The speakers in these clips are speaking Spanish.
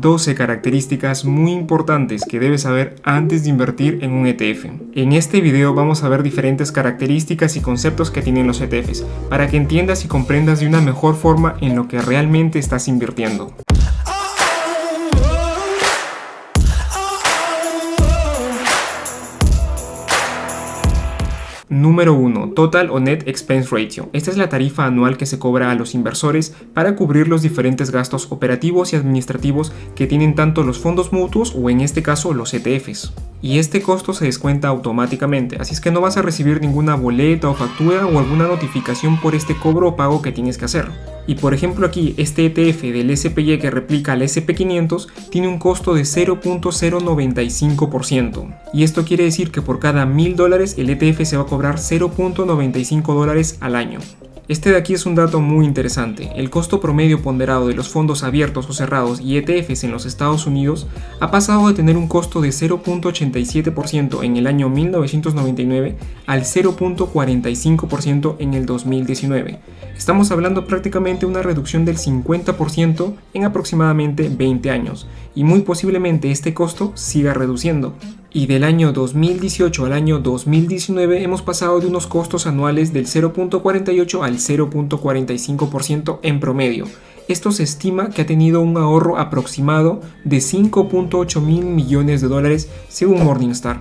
12 características muy importantes que debes saber antes de invertir en un ETF. En este video vamos a ver diferentes características y conceptos que tienen los ETFs, para que entiendas y comprendas de una mejor forma en lo que realmente estás invirtiendo. Número 1. Total o Net Expense Ratio. Esta es la tarifa anual que se cobra a los inversores para cubrir los diferentes gastos operativos y administrativos que tienen tanto los fondos mutuos o en este caso los ETFs. Y este costo se descuenta automáticamente, así es que no vas a recibir ninguna boleta o factura o alguna notificación por este cobro o pago que tienes que hacer. Y por ejemplo aquí, este ETF del SPY que replica al SP500 tiene un costo de 0.095%. Y esto quiere decir que por cada $1000 el ETF se va a cobrar $0.95 al año. Este de aquí es un dato muy interesante. El costo promedio ponderado de los fondos abiertos o cerrados y ETFs en los Estados Unidos ha pasado de tener un costo de 0.87% en el año 1999 al 0.45% en el 2019. Estamos hablando prácticamente una reducción del 50% en aproximadamente 20 años, y muy posiblemente este costo siga reduciendo. Y del año 2018 al año 2019 hemos pasado de unos costos anuales del 0.48 al 0.45% en promedio. Esto se estima que ha tenido un ahorro aproximado de 5.8 mil millones de dólares según Morningstar.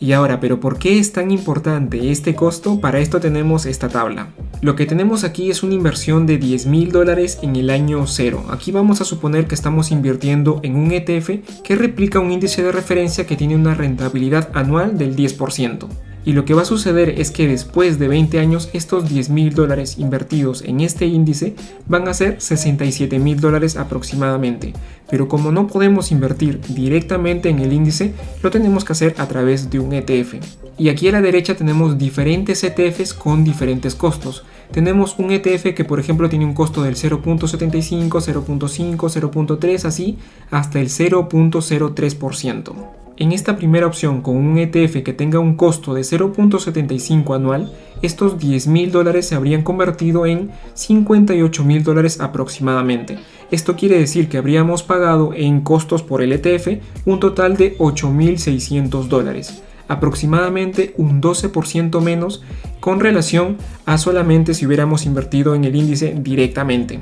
Y ahora, ¿pero por qué es tan importante este costo? Para esto tenemos esta tabla. Lo que tenemos aquí es una inversión de $10,000 en el año 0. Aquí vamos a suponer que estamos invirtiendo en un ETF que replica un índice de referencia que tiene una rentabilidad anual del 10%. Y lo que va a suceder es que después de 20 años estos $10,000 invertidos en este índice van a ser $67,000 aproximadamente. Pero como no podemos invertir directamente en el índice, lo tenemos que hacer a través de un ETF. Y aquí a la derecha tenemos diferentes ETFs con diferentes costos. Tenemos un ETF que por ejemplo tiene un costo del 0.75, 0.5, 0.3 así hasta el 0.03%. En esta primera opción, con un ETF que tenga un costo de 0.75 anual, estos $10,000 se habrían convertido en $58,000 aproximadamente. Esto quiere decir que habríamos pagado en costos por el ETF un total de $8,600, aproximadamente un 12% menos con relación a solamente si hubiéramos invertido en el índice directamente.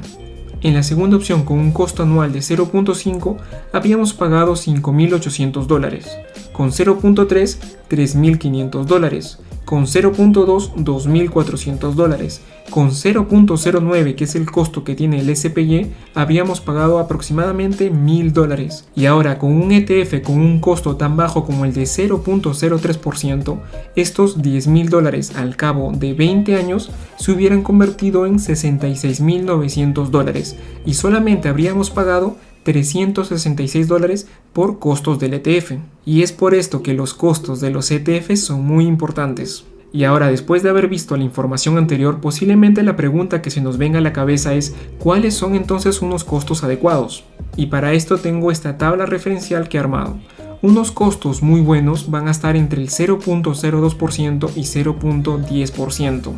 En la segunda opción, con un costo anual de 0.5, habíamos pagado $5,800, con 0.3, $3,500, con 0.2, $2,400, con 0.09, que es el costo que tiene el SPY, habíamos pagado aproximadamente $1,000. Y ahora con un ETF con un costo tan bajo como el de 0.03%, estos $10,000 al cabo de 20 años se hubieran convertido en $66,900 y solamente habríamos pagado $366 por costos del ETF. Y es por esto que los costos de los ETFs son muy importantes. Y ahora, después de haber visto la información anterior, posiblemente la pregunta que se nos venga a la cabeza es ¿cuáles son entonces unos costos adecuados? Y para esto tengo esta tabla referencial que he armado. Unos costos muy buenos van a estar entre el 0.02% y 0.10%.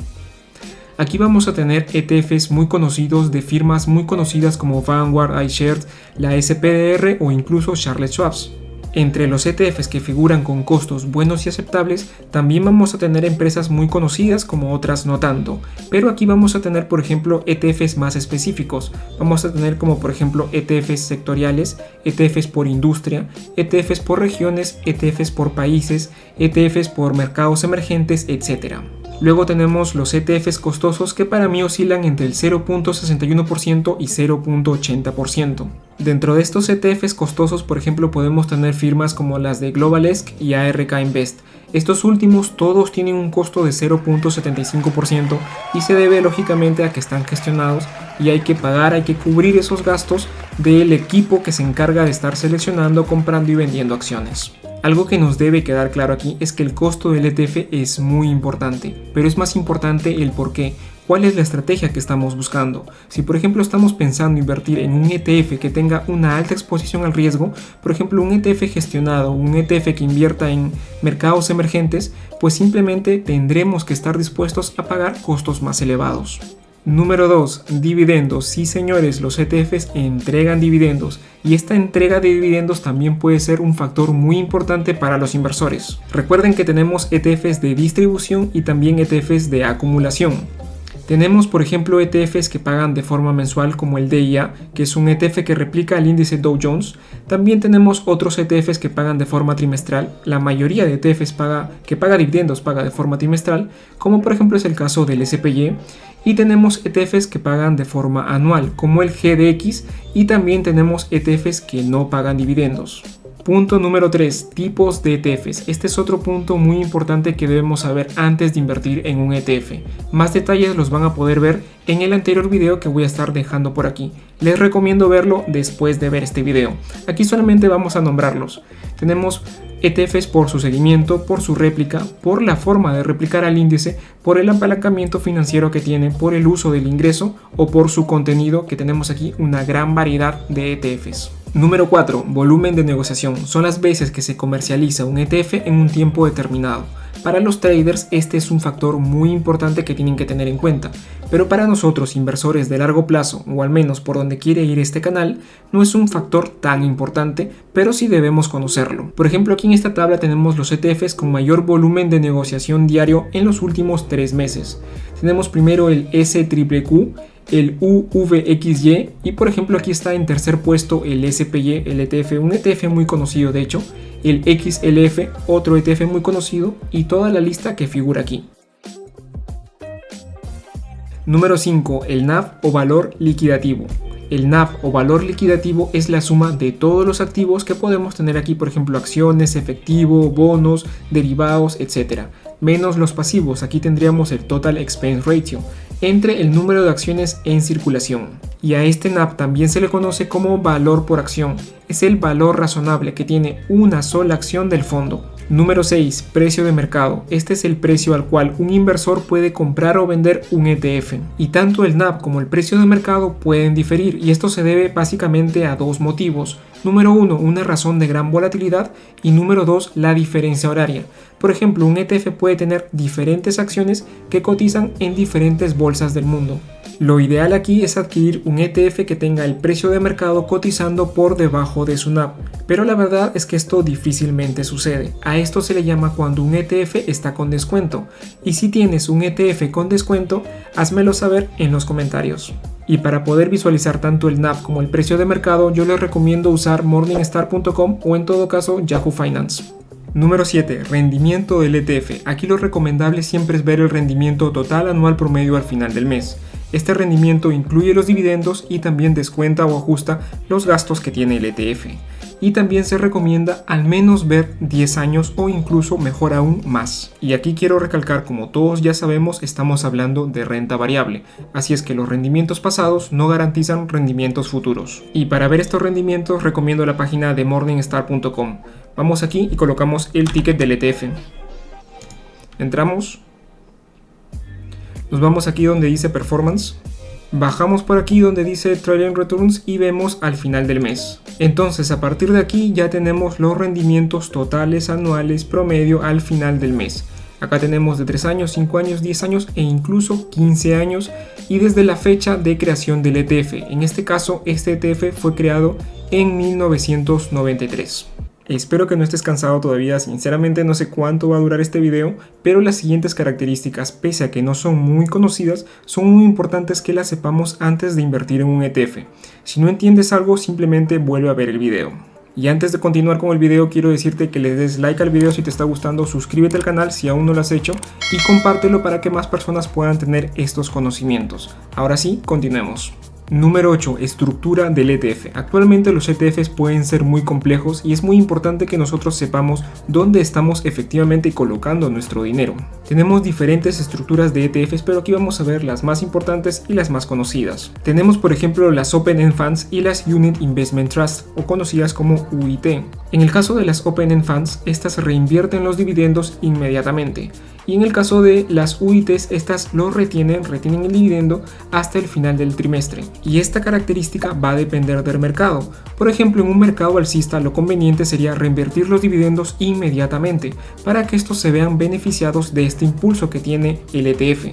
Aquí vamos a tener ETFs muy conocidos de firmas muy conocidas como Vanguard, iShares, la SPDR o incluso Charles Schwab. Entre los ETFs que figuran con costos buenos y aceptables, también vamos a tener empresas muy conocidas como otras no tanto, pero aquí vamos a tener por ejemplo ETFs más específicos. Vamos a tener como por ejemplo ETFs sectoriales, ETFs por industria, ETFs por regiones, ETFs por países, ETFs por mercados emergentes, etc. Luego tenemos los ETFs costosos que para mí oscilan entre el 0.61% y 0.80%. Dentro de estos ETFs costosos, por ejemplo, podemos tener firmas como las de GlobalEsk y ARK Invest. Estos últimos todos tienen un costo de 0.75% y se debe lógicamente a que están gestionados y hay que cubrir esos gastos del equipo que se encarga de estar seleccionando, comprando y vendiendo acciones. Algo que nos debe quedar claro aquí es que el costo del ETF es muy importante, pero es más importante el por qué. ¿Cuál es la estrategia que estamos buscando? Si por ejemplo estamos pensando invertir en un ETF que tenga una alta exposición al riesgo, por ejemplo un ETF gestionado, un ETF que invierta en mercados emergentes, pues simplemente tendremos que estar dispuestos a pagar costos más elevados. Número 2. Dividendos. Sí, señores, los ETFs entregan dividendos y esta entrega de dividendos también puede ser un factor muy importante para los inversores. Recuerden que tenemos ETFs de distribución y también ETFs de acumulación. Tenemos, por ejemplo, ETFs que pagan de forma mensual como el DIA, que es un ETF que replica el índice Dow Jones. También tenemos otros ETFs que pagan de forma trimestral. La mayoría de ETFs que paga dividendos paga de forma trimestral, como por ejemplo es el caso del SPY. Y tenemos ETFs que pagan de forma anual, como el GDX, y también tenemos ETFs que no pagan dividendos. Punto número 3. Tipos de ETFs. Este es otro punto muy importante que debemos saber antes de invertir en un ETF. Más detalles los van a poder ver en el anterior video que voy a estar dejando por aquí. Les recomiendo verlo después de ver este video. Aquí solamente vamos a nombrarlos. Tenemos ETFs por su seguimiento, por su réplica, por la forma de replicar al índice, por el apalancamiento financiero que tiene, por el uso del ingreso o por su contenido, que tenemos aquí una gran variedad de ETFs. Número 4. Volumen de negociación. Son las veces que se comercializa un ETF en un tiempo determinado. Para los traders este es un factor muy importante que tienen que tener en cuenta, pero para nosotros inversores de largo plazo, o al menos por donde quiere ir este canal, no es un factor tan importante, pero sí debemos conocerlo. Por ejemplo, aquí en esta tabla tenemos los ETFs con mayor volumen de negociación diario en los últimos 3 meses. Tenemos primero el SQQQ, el UVXY y por ejemplo aquí está en tercer puesto el SPY, el ETF, un ETF muy conocido de hecho, el XLF, otro ETF muy conocido y toda la lista que figura aquí. Número 5. El NAV o valor liquidativo. El NAV o valor liquidativo es la suma de todos los activos que podemos tener aquí, por ejemplo acciones, efectivo, bonos, derivados, etc. Menos los pasivos, aquí tendríamos el Total Expense Ratio, entre el número de acciones en circulación. Y a este NAV también se le conoce como valor por acción. Es el valor razonable que tiene una sola acción del fondo. Número 6. Precio de mercado. Este es el precio al cual un inversor puede comprar o vender un ETF. Y tanto el NAV como el precio de mercado pueden diferir y esto se debe básicamente a dos motivos. Número 1, una razón de gran volatilidad y número 2, la diferencia horaria. Por ejemplo, un ETF puede tener diferentes acciones que cotizan en diferentes bolsas del mundo. Lo ideal aquí es adquirir un ETF que tenga el precio de mercado cotizando por debajo de su NAV, pero la verdad es que esto difícilmente sucede. A esto se le llama cuando un ETF está con descuento, y si tienes un ETF con descuento, házmelo saber en los comentarios. Y para poder visualizar tanto el NAV como el precio de mercado, yo les recomiendo usar morningstar.com o en todo caso Yahoo Finance. Número 7. Rendimiento del ETF. Aquí lo recomendable siempre es ver el rendimiento total anual promedio al final del mes. Este rendimiento incluye los dividendos y también descuenta o ajusta los gastos que tiene el ETF. Y también se recomienda al menos ver 10 años o incluso mejor aún más. Y aquí quiero recalcar, como todos ya sabemos, estamos hablando de renta variable, así es que los rendimientos pasados no garantizan rendimientos futuros. Y para ver estos rendimientos recomiendo la página de morningstar.com. Vamos aquí y colocamos el ticket del ETF. Entramos. Nos vamos aquí donde dice Performance. Bajamos por aquí donde dice Trailing Returns y vemos al final del mes. Entonces a partir de aquí ya tenemos los rendimientos totales anuales promedio al final del mes. Acá tenemos de 3 años, 5 años, 10 años e incluso 15 años y desde la fecha de creación del ETF. En este caso este ETF fue creado en 1993. Espero que no estés cansado todavía, sinceramente no sé cuánto va a durar este video, pero las siguientes características, pese a que no son muy conocidas, son muy importantes que las sepamos antes de invertir en un ETF. Si no entiendes algo, simplemente vuelve a ver el video. Y antes de continuar con el video, quiero decirte que le des like al video si te está gustando, suscríbete al canal si aún no lo has hecho y compártelo para que más personas puedan tener estos conocimientos. Ahora sí, continuemos. Número 8. Estructura del ETF. Actualmente los ETFs pueden ser muy complejos y es muy importante que nosotros sepamos dónde estamos efectivamente colocando nuestro dinero. Tenemos diferentes estructuras de ETFs, pero aquí vamos a ver las más importantes y las más conocidas. Tenemos por ejemplo las Open End Funds y las Unit Investment Trust, o conocidas como UIT. En el caso de las Open End Funds, estas reinvierten los dividendos inmediatamente. Y en el caso de las UITs, estas lo retienen el dividendo hasta el final del trimestre. Y esta característica va a depender del mercado. Por ejemplo, en un mercado alcista lo conveniente sería reinvertir los dividendos inmediatamente para que estos se vean beneficiados de este impulso que tiene el ETF.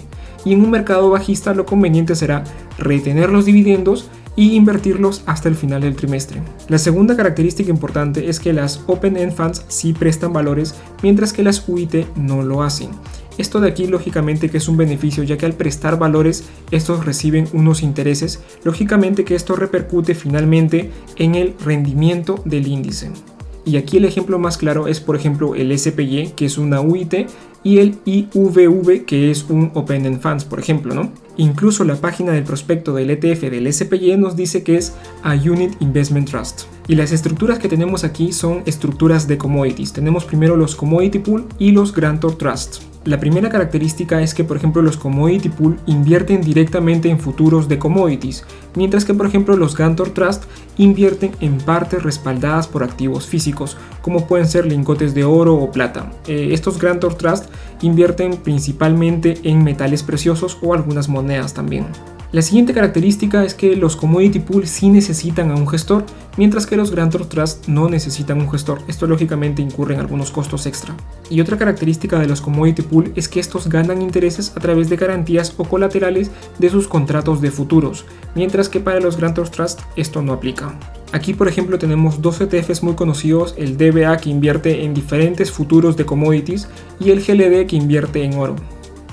y en un mercado bajista lo conveniente será retener los dividendos y invertirlos hasta el final del trimestre. La segunda característica importante es que las Open-End Funds sí prestan valores, mientras que las UIT no lo hacen. Esto de aquí lógicamente que es un beneficio, ya que al prestar valores estos reciben unos intereses, lógicamente que esto repercute finalmente en el rendimiento del índice. Y aquí el ejemplo más claro es por ejemplo el SPY, que es una UIT, y el IVV, que es un Open-End Funds, por ejemplo, ¿no? Incluso la página del prospecto del ETF del SPY nos dice que es a Unit Investment Trust. Y las estructuras que tenemos aquí son estructuras de commodities. Tenemos primero los Commodity Pool y los Grantor Trust. La primera característica es que, por ejemplo, los Commodity Pool invierten directamente en futuros de commodities, mientras que, por ejemplo, los Grantor Trust invierten en partes respaldadas por activos físicos, como pueden ser lingotes de oro o plata. Estos Grantor Trust invierten principalmente en metales preciosos o algunas monedas también. La siguiente característica es que los Commodity Pool sí necesitan a un gestor, mientras que los Grantor Trust no necesitan un gestor. Esto lógicamente incurre en algunos costos extra. Y otra característica de los Commodity Pool es que estos ganan intereses a través de garantías o colaterales de sus contratos de futuros, mientras que para los Grantor Trust esto no aplica. Aquí por ejemplo tenemos dos ETFs muy conocidos, el DBA que invierte en diferentes futuros de commodities y el GLD que invierte en oro.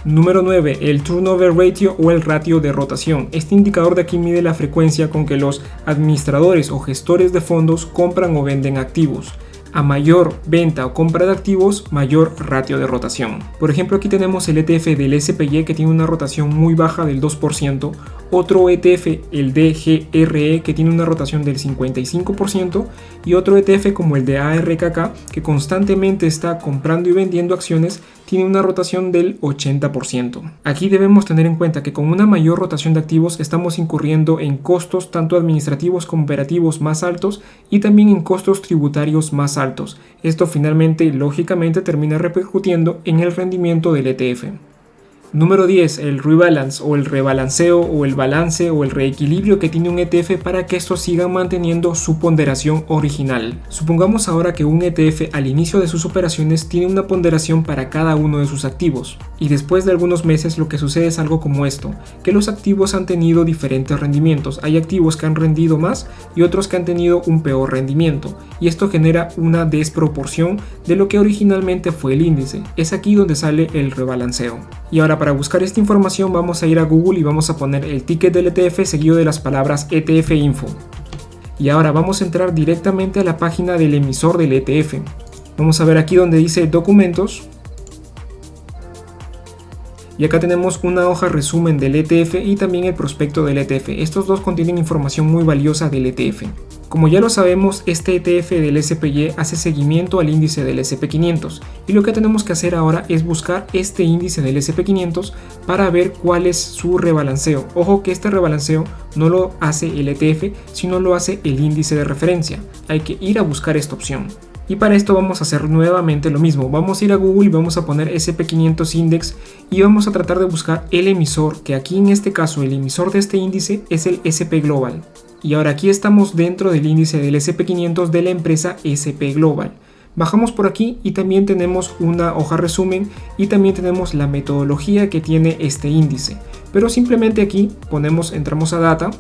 Número 9. El Turnover Ratio o el ratio de rotación. Este indicador de aquí mide la frecuencia con que los administradores o gestores de fondos compran o venden activos. A mayor venta o compra de activos, mayor ratio de rotación. Por ejemplo, aquí tenemos el ETF del SPY que tiene una rotación muy baja del 2%, otro ETF, el DGRE, que tiene una rotación del 55%, y otro ETF como el de ARKK, que constantemente está comprando y vendiendo acciones, tiene una rotación del 80%. Aquí debemos tener en cuenta que con una mayor rotación de activos estamos incurriendo en costos tanto administrativos como operativos más altos y también en costos tributarios más altos. Esto finalmente, lógicamente, termina repercutiendo en el rendimiento del ETF. Número 10. El rebalance o el rebalanceo o el balance o el reequilibrio que tiene un ETF para que estos sigan manteniendo su ponderación original. Supongamos ahora que un ETF al inicio de sus operaciones tiene una ponderación para cada uno de sus activos y después de algunos meses lo que sucede es algo como esto, que los activos han tenido diferentes rendimientos. Hay activos que han rendido más y otros que han tenido un peor rendimiento y esto genera una desproporción de lo que originalmente fue el índice. Es aquí donde sale el rebalanceo. Y ahora para buscar esta información vamos a ir a Google y vamos a poner el ticket del ETF seguido de las palabras ETF Info. Y ahora vamos a entrar directamente a la página del emisor del ETF. Vamos a ver aquí donde dice documentos. Y acá tenemos una hoja resumen del ETF y también el prospecto del ETF. Estos dos contienen información muy valiosa del ETF. Como ya lo sabemos, este ETF del SPY hace seguimiento al índice del SP500 y lo que tenemos que hacer ahora es buscar este índice del SP500 para ver cuál es su rebalanceo. Ojo que este rebalanceo no lo hace el ETF, sino lo hace el índice de referencia. Hay que ir a buscar esta opción. Y para esto vamos a hacer nuevamente lo mismo. Vamos a ir a Google y vamos a poner SP500 Index y vamos a tratar de buscar el emisor, que aquí en este caso el emisor de este índice es el SP Global. Y ahora aquí estamos dentro del índice del SP500 de la empresa SP Global. Bajamos por aquí y también tenemos una hoja resumen y también tenemos la metodología que tiene este índice. Pero simplemente aquí entramos a data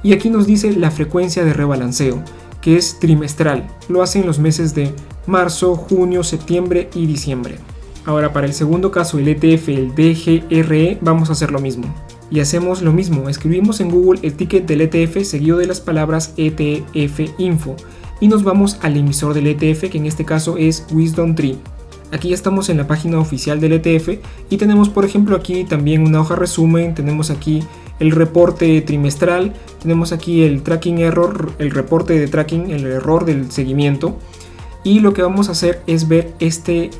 y aquí nos dice la frecuencia de rebalanceo, que es trimestral. Lo hacen los meses de marzo, junio, septiembre y diciembre. Ahora para el segundo caso, el ETF, el DGRE, vamos a hacer lo mismo. Y hacemos lo mismo, escribimos en Google el ticket del ETF seguido de las palabras ETF Info y nos vamos al emisor del ETF, que en este caso es WisdomTree. Aquí ya estamos en la página oficial del ETF y tenemos por ejemplo aquí también una hoja resumen, tenemos aquí el reporte trimestral, tenemos aquí el tracking error, el reporte de tracking, el error del seguimiento, y lo que vamos a hacer es ver este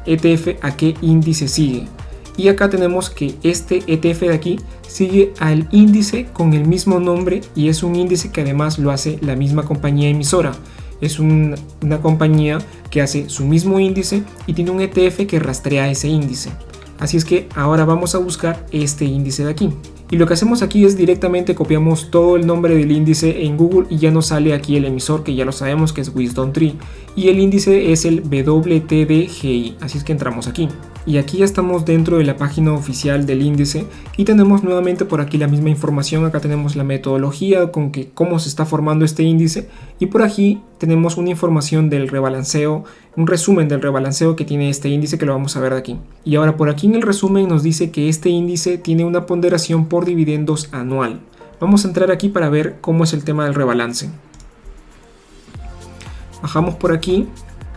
ETF a qué índice sigue. Y acá tenemos que este ETF de aquí sigue al índice con el mismo nombre y es un índice que además lo hace la misma compañía emisora. Es una compañía que hace su mismo índice y tiene un ETF que rastrea ese índice. Así es que ahora vamos a buscar este índice de aquí. Y lo que hacemos aquí es directamente copiamos todo el nombre del índice en Google y ya nos sale aquí el emisor, que ya lo sabemos que es WisdomTree, y el índice es el WTDGI, así es que entramos aquí. Y aquí ya estamos dentro de la página oficial del índice y tenemos nuevamente por aquí la misma información. Acá tenemos la metodología con que cómo se está formando este índice, y por aquí tenemos una información del rebalanceo, un resumen del rebalanceo que tiene este índice, que lo vamos a ver de aquí. Y ahora por aquí en el resumen nos dice que este índice tiene una ponderación por dividendos anual. Vamos a entrar aquí para ver cómo es el tema del rebalance. Bajamos por aquí.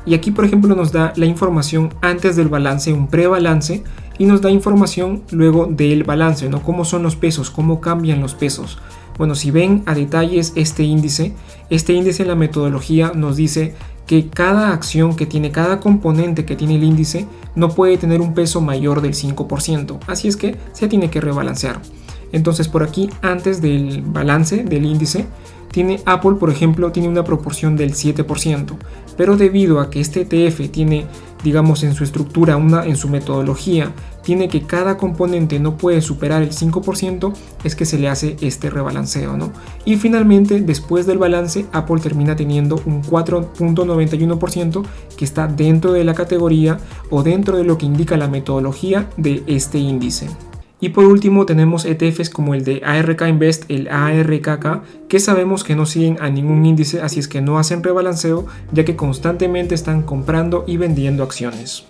Y aquí por ejemplo nos da la información antes del balance, un prebalance, y nos da información luego del balance, ¿no? Cómo son los pesos, cómo cambian los pesos. Bueno, si ven a detalles este índice en la metodología nos dice que cada acción que tiene, cada componente que tiene el índice no puede tener un peso mayor del 5%, así es que se tiene que rebalancear. Entonces por aquí antes del balance del índice tiene Apple, por ejemplo, tiene una proporción del 7%, pero debido a que este ETF tiene, digamos, en su estructura, en su metodología, tiene que cada componente no puede superar el 5%, es que se le hace este rebalanceo, ¿no? Y finalmente, después del balance, Apple termina teniendo un 4.91% que está dentro de la categoría o dentro de lo que indica la metodología de este índice. Y por último tenemos ETFs como el de ARK Invest, el ARKK, que sabemos que no siguen a ningún índice, así es que no hacen rebalanceo, ya que constantemente están comprando y vendiendo acciones.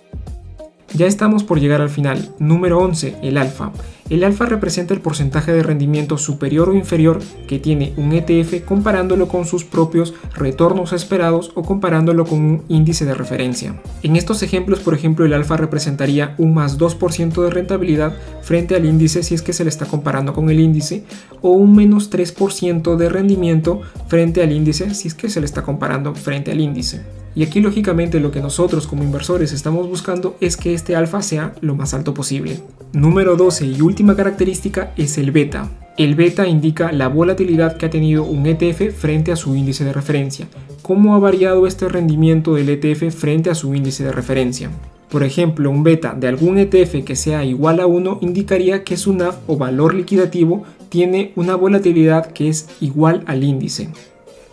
Ya estamos por llegar al final. Número 11, el alfa. El alfa representa el porcentaje de rendimiento superior o inferior que tiene un ETF comparándolo con sus propios retornos esperados o comparándolo con un índice de referencia. En estos ejemplos, por ejemplo, el alfa representaría un más 2% de rentabilidad frente al índice si es que se le está comparando con el índice, o un menos 3% de rendimiento frente al índice si es que se le está comparando frente al índice. Y aquí lógicamente lo que nosotros como inversores estamos buscando es que este alfa sea lo más alto posible. Número 12 y última característica es el beta. El beta indica la volatilidad que ha tenido un ETF frente a su índice de referencia. ¿Cómo ha variado este rendimiento del ETF frente a su índice de referencia? Por ejemplo, un beta de algún ETF que sea igual a 1 indicaría que su NAV o valor liquidativo tiene una volatilidad que es igual al índice.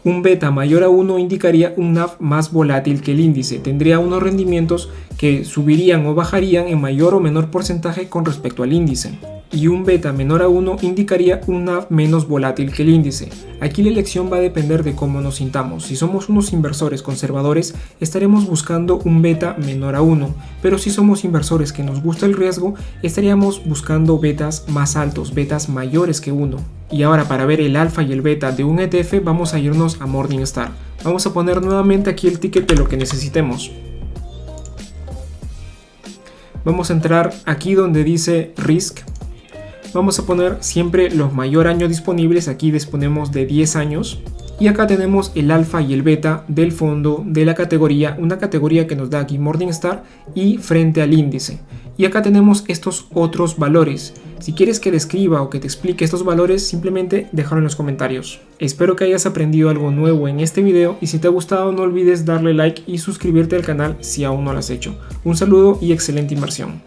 Un beta mayor a 1 indicaría un NAV más volátil que el índice, tendría unos rendimientos que subirían o bajarían en mayor o menor porcentaje con respecto al índice. Y un beta menor a 1 indicaría un NAV menos volátil que el índice. Aquí la elección va a depender de cómo nos sintamos. Si somos unos inversores conservadores, estaremos buscando un beta menor a 1, pero si somos inversores que nos gusta el riesgo, estaríamos buscando betas más altos, betas mayores que 1. Y ahora para ver el alfa y el beta de un ETF vamos a irnos a Morningstar. Vamos a poner nuevamente aquí el ticket de lo que necesitemos. Vamos a entrar aquí donde dice Risk. Vamos a poner siempre los mayor años disponibles, aquí disponemos de 10 años. Y acá tenemos el alfa y el beta del fondo de la categoría, una categoría que nos da aquí Morningstar y frente al índice. Y acá tenemos estos otros valores. Si quieres que describa o que te explique estos valores, simplemente déjalo en los comentarios. Espero que hayas aprendido algo nuevo en este video y si te ha gustado no olvides darle like y suscribirte al canal si aún no lo has hecho. Un saludo y excelente inversión.